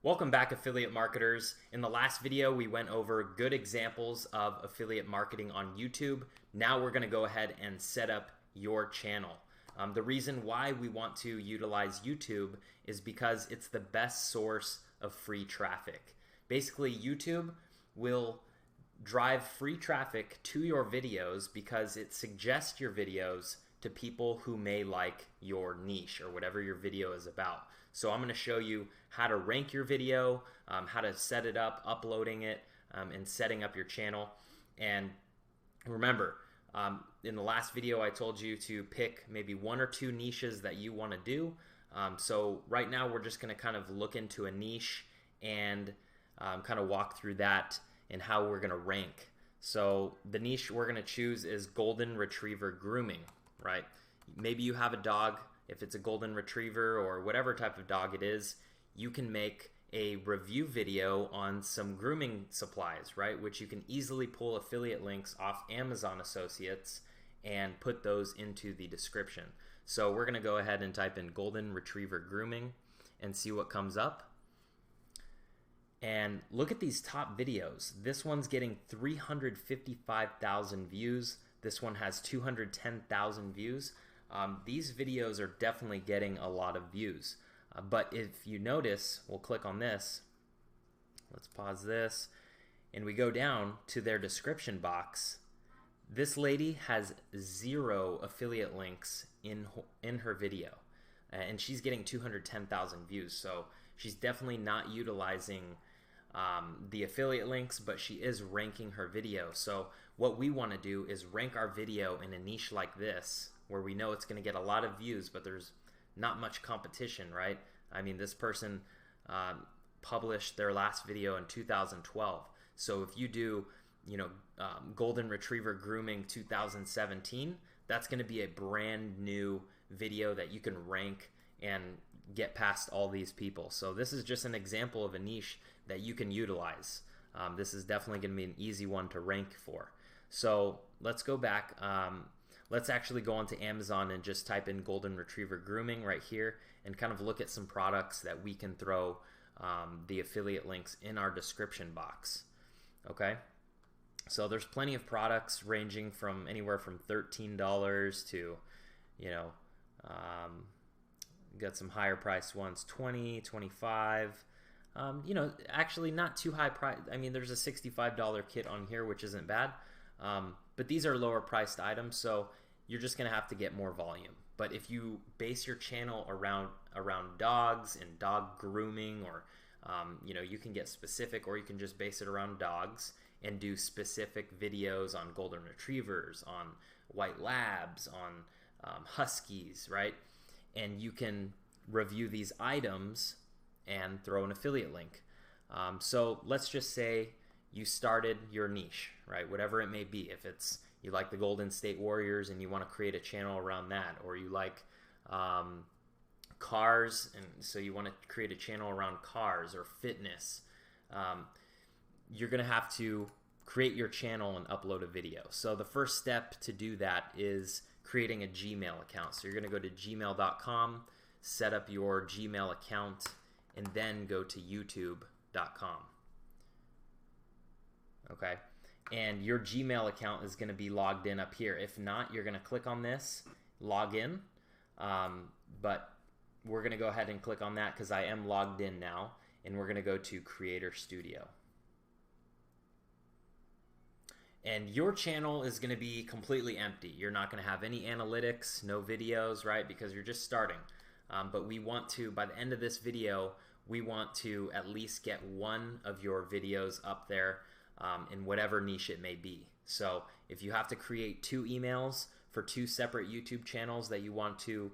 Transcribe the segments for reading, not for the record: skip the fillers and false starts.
Welcome back, affiliate marketers. In the last video, we went over good examples of affiliate marketing on YouTube. Now we're gonna go ahead and set up your channel. The reason why we want to utilize YouTube is because it's the best source of free traffic. Basically, YouTube will drive free traffic to your videos because it suggests your videos to people who may like your niche or whatever your video is about. So I'm going to show you how to rank your video, how to set it up, uploading it, and setting up your channel. And remember, in the last video I told you to pick maybe one or two niches that you want to do. So right now we're just going to kind of look into a niche and kind of walk through that and how we're going to rank. So the niche we're going to choose is golden retriever grooming, right? Maybe you have a dog. If it's a golden retriever or whatever type of dog it is, you can make a review video on some grooming supplies, right? Which you can easily pull affiliate links off Amazon Associates and put those into the description. So we're going to go ahead and type in golden retriever grooming and see what comes up. And look at these top videos. This one's getting 355,000 views. This one has 210,000 views. These videos are definitely getting a lot of views. But if you notice, we'll click on this. Let's pause this. And we go down to their description box. This lady has 0 affiliate links in her video. And she's getting 210,000 views. So she's definitely not utilizing the affiliate links, but she is ranking her video. So what we want to do is rank our video in a niche like this, where we know it's going to get a lot of views, but there's not much competition, right? I mean, this person published their last video in 2012. So if you do, golden retriever grooming 2017, that's going to be a brand new video that you can rank and get past all these people. So this is just an example of a niche that you can utilize. This is definitely going to be an easy one to rank for. So let's go back. Let's actually go onto Amazon and just type in golden retriever grooming right here and kind of look at some products that we can throw the affiliate links in our description box. Okay, so there's plenty of products ranging from anywhere from $13 to, got some higher priced ones, 20, 25. Actually not too high price. I mean, there's a $65 kit on here, which isn't bad. But these are lower priced items, so you're just going to have to get more volume. But if you base your channel around dogs and dog grooming, or you can get specific, or you can just base it around dogs and do specific videos on golden retrievers, on white labs, on huskies, right? And you can review these items and throw an affiliate link. So let's just say you started your niche, right? Whatever it may be. If it's you like the Golden State Warriors and you want to create a channel around that, or you like cars and so you want to create a channel around cars or fitness, you're going to have to create your channel and upload a video. So the first step to do that is creating a Gmail account. So you're going to go to gmail.com, set up your Gmail account, and then go to youtube.com. Okay, and your Gmail account is going to be logged in up here. If not, you're going to click on this, log in, but we're going to go ahead and click on that because I am logged in now, and we're going to go to Creator Studio. And your channel is going to be completely empty. You're not going to have any analytics, no videos, right? Because you're just starting. But we want to, by the end of this video, we want to at least get one of your videos up there in whatever niche it may be. So if you have to create 2 emails for 2 separate YouTube channels that you want to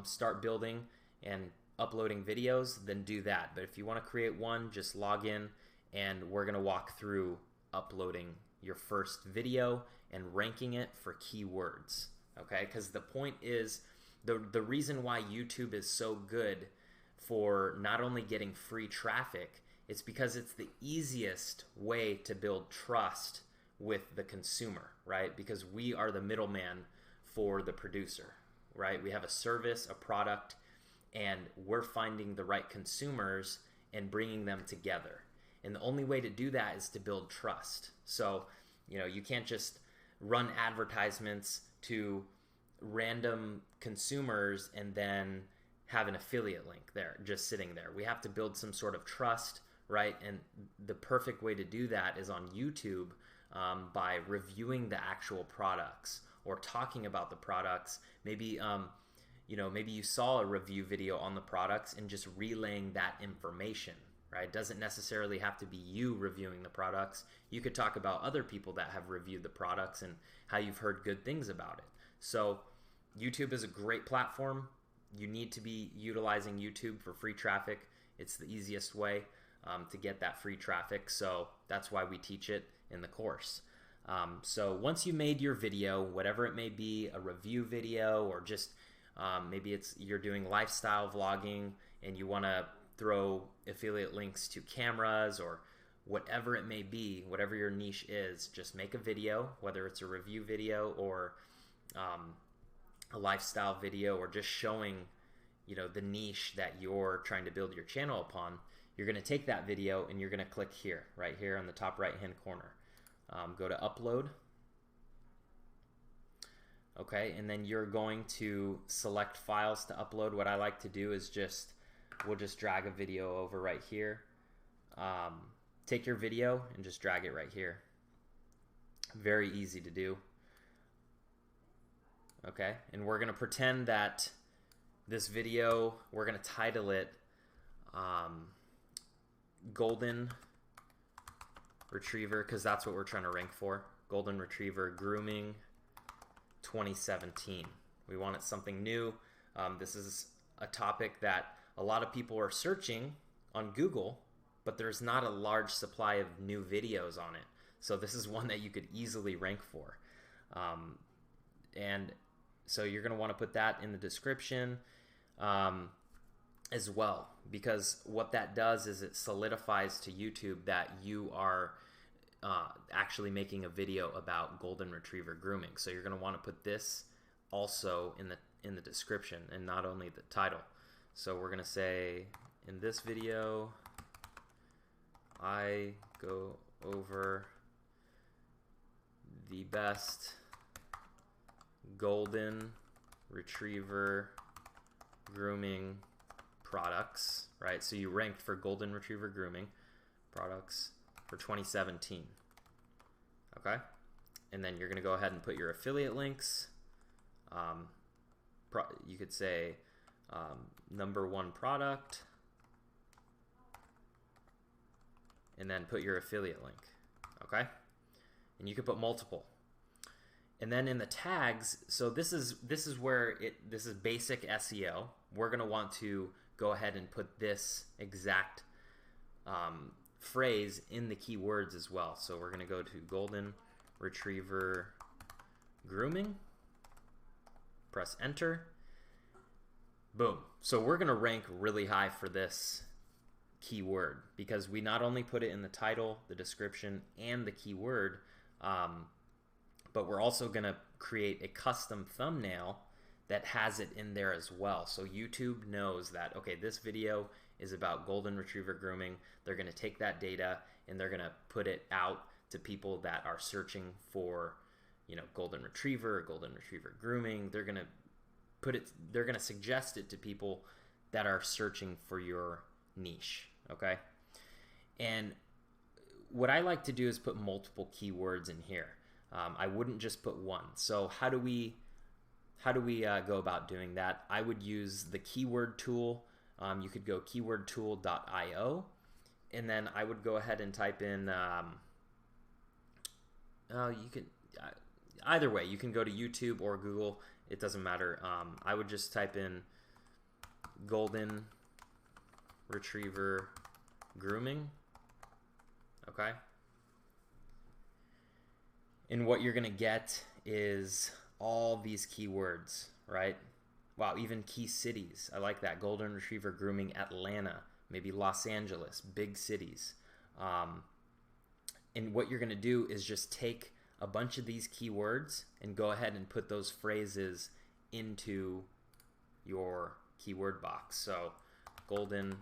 start building and uploading videos, then do that. But if you want to create one, just log in and we're going to walk through uploading your first video and ranking it for keywords. Okay, because the point is, the reason why YouTube is so good for not only getting free traffic, it's because it's the easiest way to build trust with the consumer, right? Because we are the middleman for the producer, right? We have a service, a product, and we're finding the right consumers and bringing them together. And the only way to do that is to build trust. So, you know, you can't just run advertisements to random consumers and then have an affiliate link there just sitting there. We have to build some sort of trust, right? And the perfect way to do that is on YouTube, by reviewing the actual products or talking about the products. Maybe you know, maybe you saw a review video on the products and just relaying that information, right? It doesn't necessarily have to be you reviewing the products. You could talk about other people that have reviewed the products and how you've heard good things about it. So YouTube is a great platform. You need to be utilizing YouTube for free traffic. It's the easiest way to get that free traffic. So that's why we teach it in the course. So once you made your video, whatever it may be, a review video, or just maybe you're doing lifestyle vlogging and you want to throw affiliate links to cameras, or whatever it may be, whatever your niche is, just make a video, whether it's a review video or a lifestyle video, or just showing, you know, the niche that you're trying to build your channel upon. You're going to take that video and you're going to click here, right here on the top right hand corner. Go to upload. Okay, and then you're going to select files to upload. What I like to do is we'll just drag a video over right here. Take your video and just drag it right here. Very easy to do. Okay, and we're gonna pretend that this video, we're gonna title it Golden Retriever, because that's what we're trying to rank for. Golden Retriever Grooming 2017. We wanted something new. This is a topic that a lot of people are searching on Google, but there's not a large supply of new videos on it. So this is one that you could easily rank for. And so you're going to want to put that in the description as well, because what that does is it solidifies to YouTube that you are actually making a video about Golden Retriever grooming. So you're going to want to put this also in the description and not only the title. So we're going to say, in this video, I go over the best Golden Retriever grooming products, right? So you ranked for Golden Retriever grooming products for 2017. Okay, and then you're going to go ahead and put your affiliate links. You could say #1 product, and then put your affiliate link. Okay, and you could put multiple. And then in the tags, so this is where this is basic SEO. We're going to want to go ahead and put this exact phrase in the keywords as well. So we're going to go to Golden Retriever grooming, press enter, boom. So we're going to rank really high for this keyword because we not only put it in the title, the description, and the keyword, but we're also going to create a custom thumbnail that has it in there as well. So YouTube knows that, okay, this video is about Golden Retriever grooming. They're going to take that data and they're going to put it out to people that are searching for, you know, Golden Retriever or Golden Retriever grooming. They're going to put it, they're going to suggest it to people that are searching for your niche, okay? And what I like to do is put multiple keywords in here. I wouldn't just put one. So how do we go about doing that? I would use the keyword tool. You could go keywordtool.io, and then I would go ahead and type in, you can, either way, you can go to YouTube or Google, it doesn't matter. I would just type in Golden Retriever grooming, okay? And what you're gonna get is all these keywords, right? Wow, even key cities. I like that. Golden Retriever grooming Atlanta, maybe Los Angeles, big cities. And what you're going to do is just take a bunch of these keywords and go ahead and put those phrases into your keyword box. So Golden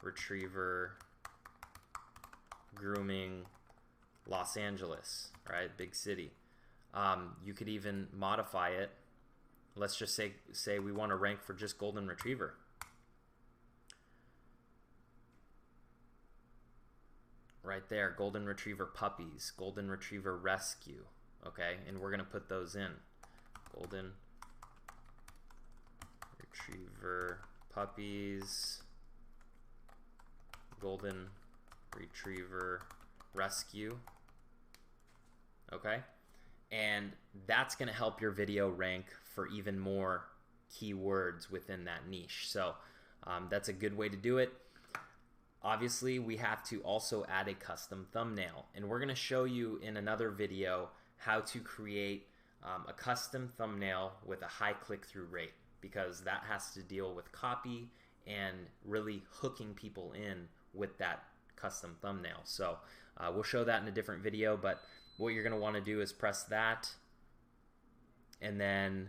Retriever grooming Los Angeles, right? Big city. You could even modify it. Let's just say we want to rank for just Golden Retriever. Right there, Golden Retriever puppies, Golden Retriever rescue, okay? And we're gonna put those in. Golden Retriever puppies, Golden Retriever rescue, okay? And that's gonna help your video rank for even more keywords within that niche. So that's a good way to do it. Obviously, we have to also add a custom thumbnail, and we're going to show you in another video how to create a custom thumbnail with a high click-through rate, because that has to deal with copy and really hooking people in with that custom thumbnail. So we'll show that in a different video, but what you're going to want to do is press that and then,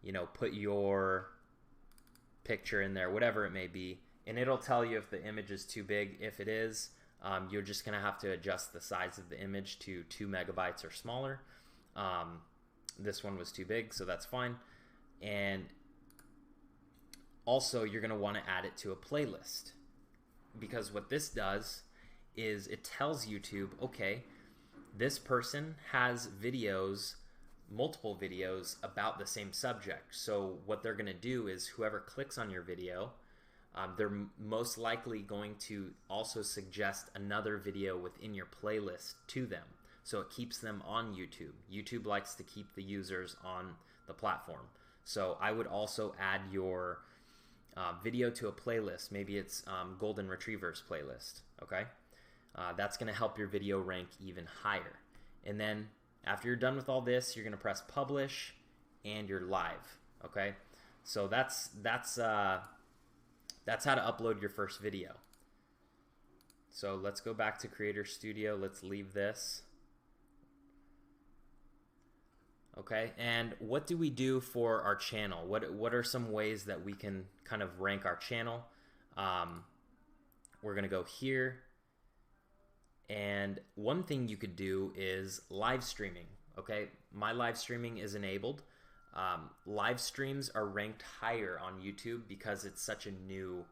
you know, put your picture in there, whatever it may be. And it'll tell you if the image is too big. If it is, you're just going to have to adjust the size of the image to 2 megabytes or smaller. This one was too big, so that's fine. And also, you're going to want to add it to a playlist, because what this does is it tells YouTube, okay, this person has videos, multiple videos about the same subject. So what they're going to do is whoever clicks on your video, they're most likely going to also suggest another video within your playlist to them. So it keeps them on YouTube. YouTube likes to keep the users on the platform. So I would also add your video to a playlist. Maybe it's Golden Retrievers playlist, okay? That's going to help your video rank even higher. And then after you're done with all this, you're going to press publish and you're live, okay? So that's how to upload your first video. So let's go back to Creator Studio. Let's leave this. Okay, and what do we do for our channel? What are some ways that we can kind of rank our channel? We're gonna go here, and one thing you could do is live streaming. Okay, my live streaming is enabled. Live streams are ranked higher on YouTube because it's such a new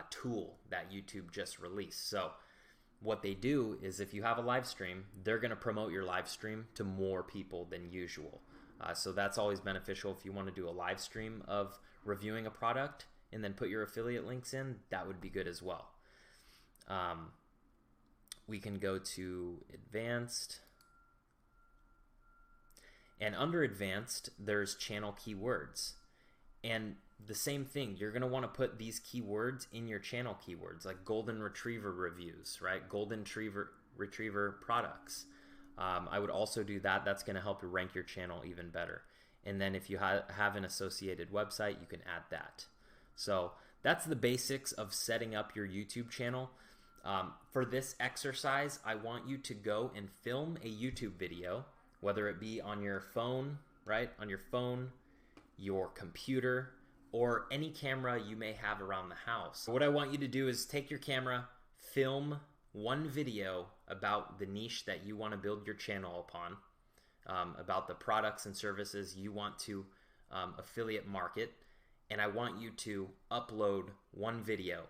tool that YouTube just released. So what they do is if you have a live stream, they're going to promote your live stream to more people than usual. So that's always beneficial. If you want to do a live stream of reviewing a product and then put your affiliate links in, that would be good as well. We can go to advanced. And under advanced, there's channel keywords. And the same thing, you're going to want to put these keywords in your channel keywords, like Golden Retriever reviews, right? Golden Retriever products. I would also do that. That's going to help you rank your channel even better. And then if you have an associated website, you can add that. So that's the basics of setting up your YouTube channel. For this exercise, I want you to go and film a YouTube video, whether it be on your phone, right? On your phone, your computer, or any camera you may have around the house. So what I want you to do is take your camera, film one video about the niche that you want to build your channel upon, about the products and services you want to affiliate market, and I want you to upload one video,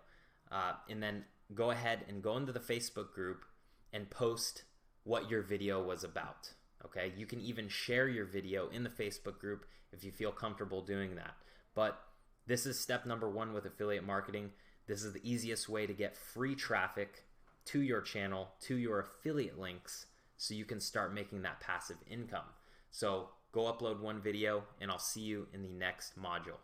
and then go ahead and go into the Facebook group and post what your video was about. Okay, you can even share your video in the Facebook group if you feel comfortable doing that. But this is step number 1 with affiliate marketing. This is the easiest way to get free traffic to your channel, to your affiliate links, so you can start making that passive income. So go upload one video, and I'll see you in the next module.